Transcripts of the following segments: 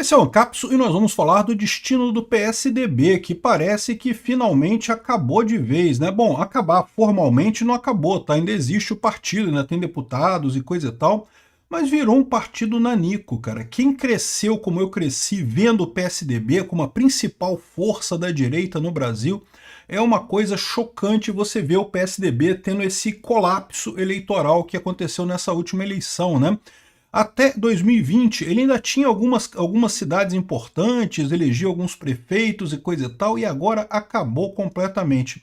Esse é o Ancapso e nós vamos falar do destino do PSDB, que parece que finalmente acabou de vez, né? Bom, acabar formalmente não acabou, tá? Ainda existe o partido, ainda tem deputados e coisa e tal, mas virou um partido nanico, cara. Quem cresceu como eu cresci vendo o PSDB como a principal força da direita no Brasil, é uma coisa chocante você ver o PSDB tendo esse colapso eleitoral que aconteceu nessa última eleição, né? Até 2020, ele ainda tinha algumas cidades importantes, elegia alguns prefeitos e coisa e tal, e agora acabou completamente.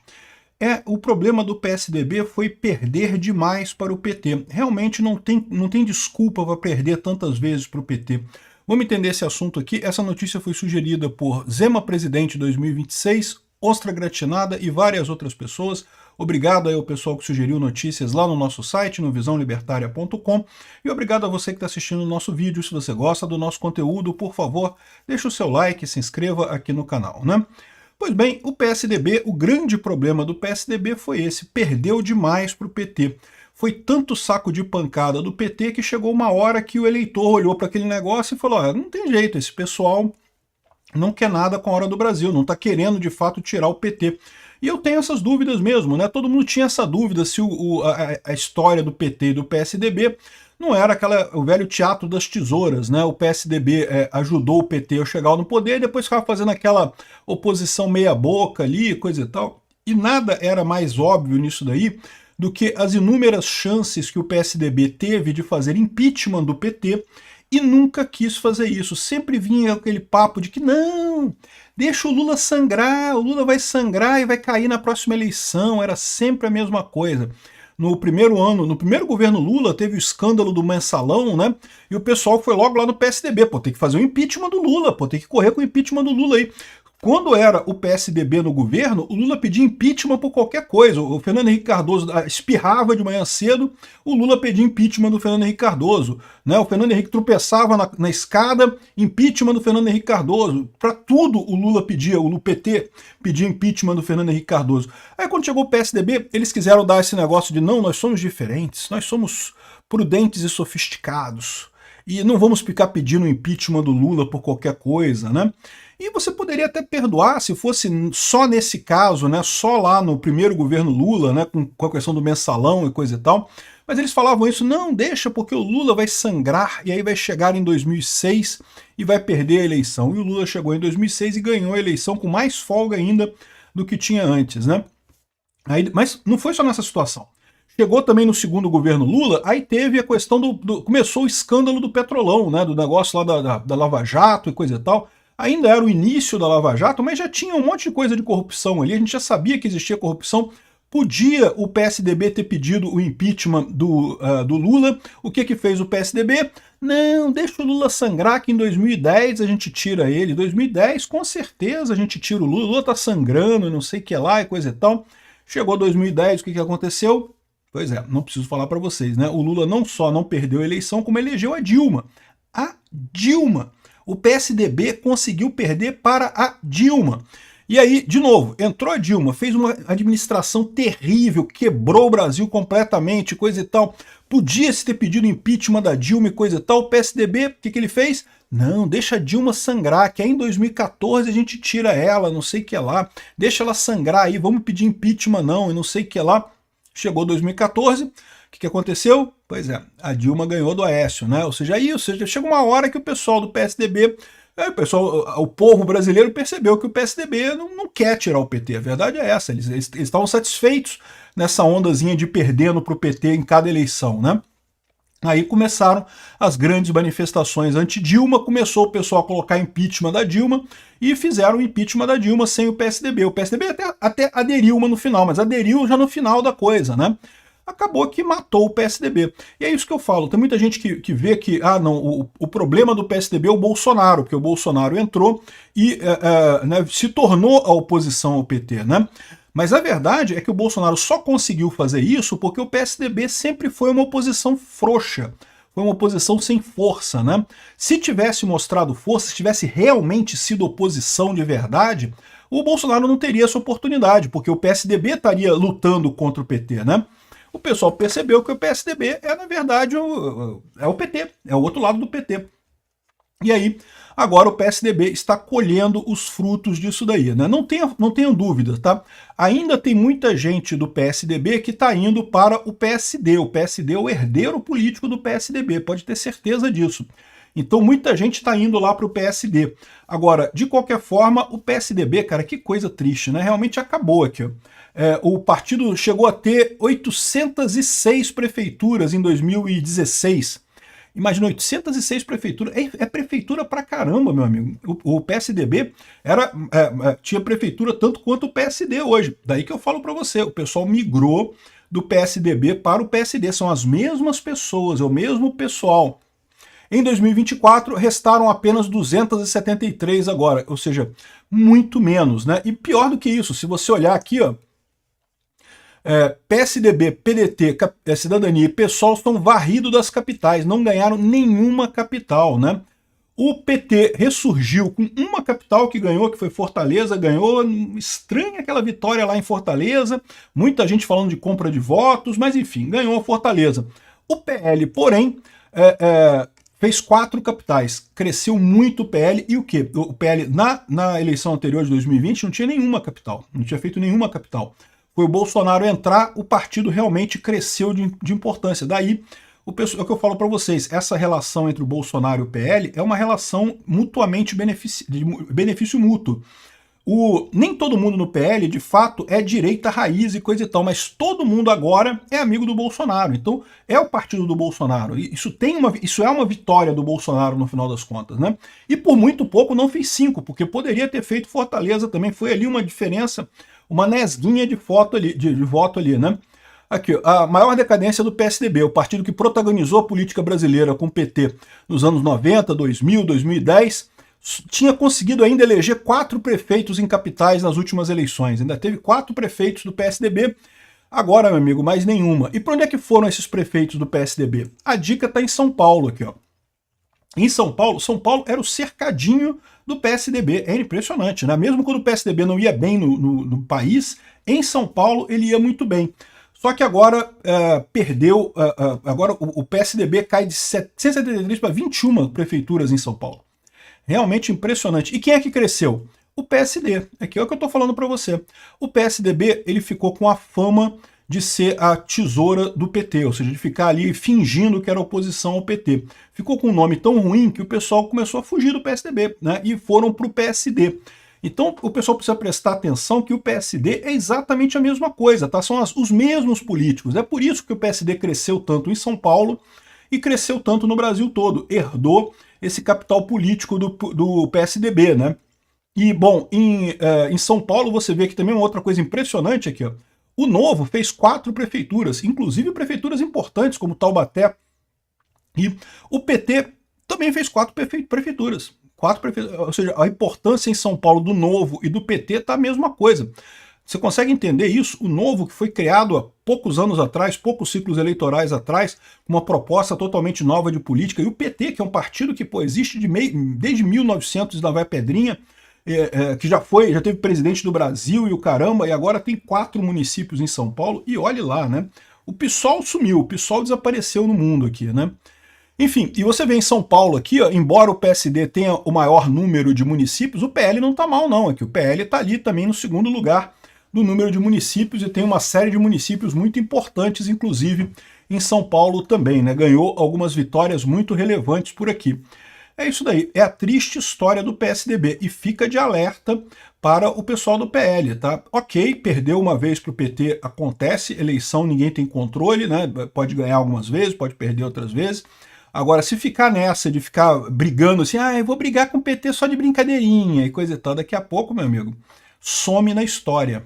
O problema do PSDB foi perder demais para o PT. Realmente não tem desculpa para perder tantas vezes para o PT. Vamos entender esse assunto aqui. Essa notícia foi sugerida por Zema Presidente 2026, Ostra Gratinada e várias outras pessoas. Obrigado aí ao pessoal que sugeriu notícias lá no nosso site, no visãolibertaria.com, e obrigado a você que está assistindo o nosso vídeo. Se você gosta do nosso conteúdo, por favor, deixa o seu like e se inscreva aqui no canal, né? Pois bem, o PSDB, o grande problema do PSDB foi esse, perdeu demais para o PT. Foi tanto saco de pancada do PT que chegou uma hora que o eleitor olhou para aquele negócio e falou, não tem jeito, esse pessoal não quer nada com a hora do Brasil, não está querendo de fato tirar o PT. E eu tenho essas dúvidas mesmo, né? Todo mundo tinha essa dúvida se a história do PT e do PSDB não era o velho teatro das tesouras, né? O PSDB ajudou o PT a chegar no poder e depois ficava fazendo aquela oposição meia boca ali, coisa e tal. E nada era mais óbvio nisso daí do que as inúmeras chances que o PSDB teve de fazer impeachment do PT e nunca quis fazer isso. Sempre vinha aquele papo de que não, deixa o Lula sangrar, o Lula vai sangrar e vai cair na próxima eleição. Era sempre a mesma coisa. No primeiro governo Lula, teve o escândalo do mensalão, né? E o pessoal foi logo lá no PSDB, pô, tem que fazer o impeachment do Lula, pô, tem que correr com o impeachment do Lula aí. Quando era o PSDB no governo, o Lula pedia impeachment por qualquer coisa. O Fernando Henrique Cardoso espirrava de manhã cedo, o Lula pedia impeachment do Fernando Henrique Cardoso. Né? O Fernando Henrique tropeçava na escada, impeachment do Fernando Henrique Cardoso. Para tudo o Lula pedia, o PT pedia impeachment do Fernando Henrique Cardoso. Aí quando chegou o PSDB, eles quiseram dar esse negócio de não, nós somos diferentes, nós somos prudentes e sofisticados. E não vamos ficar pedindo impeachment do Lula por qualquer coisa, né? E você poderia até perdoar se fosse só nesse caso, né? Só lá no primeiro governo Lula, né? Com a questão do mensalão e coisa e tal. Mas eles falavam isso, não, deixa, porque o Lula vai sangrar e aí vai chegar em 2006 e vai perder a eleição. E o Lula chegou em 2006 e ganhou a eleição com mais folga ainda do que tinha antes, né? Mas não foi só nessa situação. Chegou também no segundo governo Lula, aí teve a questão começou o escândalo do Petrolão, né, do negócio lá da Lava Jato e coisa e tal. Ainda era o início da Lava Jato, mas já tinha um monte de coisa de corrupção ali, a gente já sabia que existia corrupção. Podia o PSDB ter pedido o impeachment do Lula. O que fez o PSDB? Não, deixa o Lula sangrar que em 2010 a gente tira ele. 2010, com certeza a gente tira o Lula. O Lula tá sangrando, não sei o que lá e coisa e tal. Chegou 2010, o que aconteceu? Pois é, não preciso falar para vocês, né? O Lula não só não perdeu a eleição, como elegeu a Dilma. A Dilma. O PSDB conseguiu perder para a Dilma. E aí, de novo, entrou a Dilma, fez uma administração terrível, quebrou o Brasil completamente, coisa e tal. Podia-se ter pedido impeachment da Dilma e coisa e tal. O PSDB, o que ele fez? Não, deixa a Dilma sangrar, que aí em 2014 a gente tira ela, não sei o que lá. Deixa ela sangrar aí, vamos pedir impeachment não, e não sei o que lá. Chegou 2014, o que aconteceu? Pois é, a Dilma ganhou do Aécio, né? Ou seja, chega uma hora que o pessoal do PSDB, o povo brasileiro percebeu que o PSDB não quer tirar o PT. A verdade é essa, eles estavam satisfeitos nessa ondazinha de perdendo para o PT em cada eleição, né? Aí começaram as grandes manifestações anti-Dilma, começou o pessoal a colocar impeachment da Dilma e fizeram o impeachment da Dilma sem o PSDB. O PSDB até aderiu uma no final, mas aderiu já no final da coisa, né? Acabou que matou o PSDB. E é isso que eu falo, tem muita gente que vê que o problema do PSDB é o Bolsonaro, porque o Bolsonaro entrou e né, se tornou a oposição ao PT, né? Mas a verdade é que o Bolsonaro só conseguiu fazer isso porque o PSDB sempre foi uma oposição frouxa, foi uma oposição sem força, né? Se tivesse mostrado força, se tivesse realmente sido oposição de verdade, o Bolsonaro não teria essa oportunidade, porque o PSDB estaria lutando contra o PT, né? O pessoal percebeu que o PSDB na verdade, o PT, é o outro lado do PT. E aí, agora o PSDB está colhendo os frutos disso daí, né? Não tenham dúvidas, tá? Ainda tem muita gente do PSDB que está indo para o PSD. O PSD é o herdeiro político do PSDB, pode ter certeza disso. Então muita gente está indo lá para o PSD. Agora, de qualquer forma, o PSDB, cara, que coisa triste, né? Realmente acabou aqui, ó. O partido chegou a ter 806 prefeituras em 2016. Imagina, 806 prefeituras. É prefeitura pra caramba, meu amigo. O PSDB tinha prefeitura tanto quanto o PSD hoje. Daí que eu falo pra você, o pessoal migrou do PSDB para o PSD. São as mesmas pessoas, é o mesmo pessoal. Em 2024, restaram apenas 273 agora, ou seja, muito menos, né? E pior do que isso, se você olhar aqui, ó, PSDB, PDT, Cidadania e PSOL estão varridos das capitais, não ganharam nenhuma capital, né? O PT ressurgiu com uma capital que ganhou, que foi Fortaleza, ganhou, estranha aquela vitória lá em Fortaleza, muita gente falando de compra de votos, mas enfim, ganhou Fortaleza. O PL, porém, fez 4 capitais, cresceu muito o PL, e o quê? O PL, na eleição anterior de 2020, não tinha nenhuma capital, não tinha feito nenhuma capital. Foi o Bolsonaro entrar, o partido realmente cresceu de importância. Daí, é o que eu falo para vocês, essa relação entre o Bolsonaro e o PL é uma relação mutuamente de benefício mútuo. Nem todo mundo no PL, de fato, é direita raiz e coisa e tal, mas todo mundo agora é amigo do Bolsonaro. Então, é o partido do Bolsonaro. Isso é uma vitória do Bolsonaro no final das contas, né? E por muito pouco não fez 5, porque poderia ter feito Fortaleza também. Foi ali uma diferença, uma nesguinha de voto ali, né? Aqui, a maior decadência do PSDB, o partido que protagonizou a política brasileira com o PT nos anos 90, 2000, 2010, tinha conseguido ainda eleger 4 prefeitos em capitais nas últimas eleições. Ainda teve 4 prefeitos do PSDB, agora, meu amigo, mais nenhuma. E para onde é que foram esses prefeitos do PSDB? A dica está em São Paulo aqui, ó. Em São Paulo era o cercadinho do PSDB. É impressionante, né? Mesmo quando o PSDB não ia bem no país, em São Paulo ele ia muito bem. Só que agora perdeu, agora o PSDB cai de 173 para 21 prefeituras em São Paulo. Realmente impressionante. E quem é que cresceu? O PSD. Aqui é o que eu estou falando para você. O PSDB ele ficou com a fama de ser a tesoura do PT, ou seja, de ficar ali fingindo que era oposição ao PT. Ficou com um nome tão ruim que o pessoal começou a fugir do PSDB, né? E foram para o PSD. Então o pessoal precisa prestar atenção que o PSD é exatamente a mesma coisa, tá? São os mesmos políticos. É por isso que o PSD cresceu tanto em São Paulo e cresceu tanto no Brasil todo. Herdou esse capital político do PSDB, né? E, bom, em São Paulo você vê que também uma outra coisa impressionante aqui, ó. O Novo fez 4 prefeituras, inclusive prefeituras importantes como Taubaté. E o PT também fez 4 prefeituras. Ou seja, a importância em São Paulo do Novo e do PT está a mesma coisa. Você consegue entender isso? O Novo, que foi criado há poucos anos atrás, poucos ciclos eleitorais atrás, uma proposta totalmente nova de política, e o PT, que é um partido que existe desde 1900 da Vai Pedrinha, que já teve presidente do Brasil e o caramba, e agora tem 4 municípios em São Paulo, e olhe lá, né? O PSOL sumiu, o PSOL desapareceu no mundo aqui, né? Enfim, e você vê em São Paulo aqui, ó, embora o PSD tenha o maior número de municípios, o PL não tá mal não, aqui o PL tá ali também no segundo lugar do número de municípios, e tem uma série de municípios muito importantes, inclusive em São Paulo também, né? Ganhou algumas vitórias muito relevantes por aqui. É isso daí, é a triste história do PSDB, e fica de alerta para o pessoal do PL, tá? Ok, perdeu uma vez para o PT, acontece, eleição ninguém tem controle, né? Pode ganhar algumas vezes, pode perder outras vezes. Agora, se ficar nessa de ficar brigando assim, eu vou brigar com o PT só de brincadeirinha e coisa e tal, daqui a pouco, meu amigo, some na história.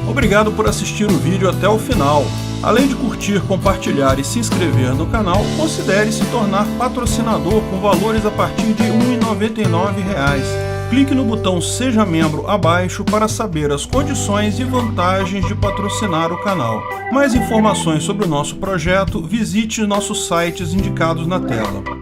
Obrigado por assistir o vídeo até o final. Além de curtir, compartilhar e se inscrever no canal, considere se tornar patrocinador com valores a partir de R$ 1,99. Clique no botão Seja Membro abaixo para saber as condições e vantagens de patrocinar o canal. Mais informações sobre o nosso projeto, visite nossos sites indicados na tela.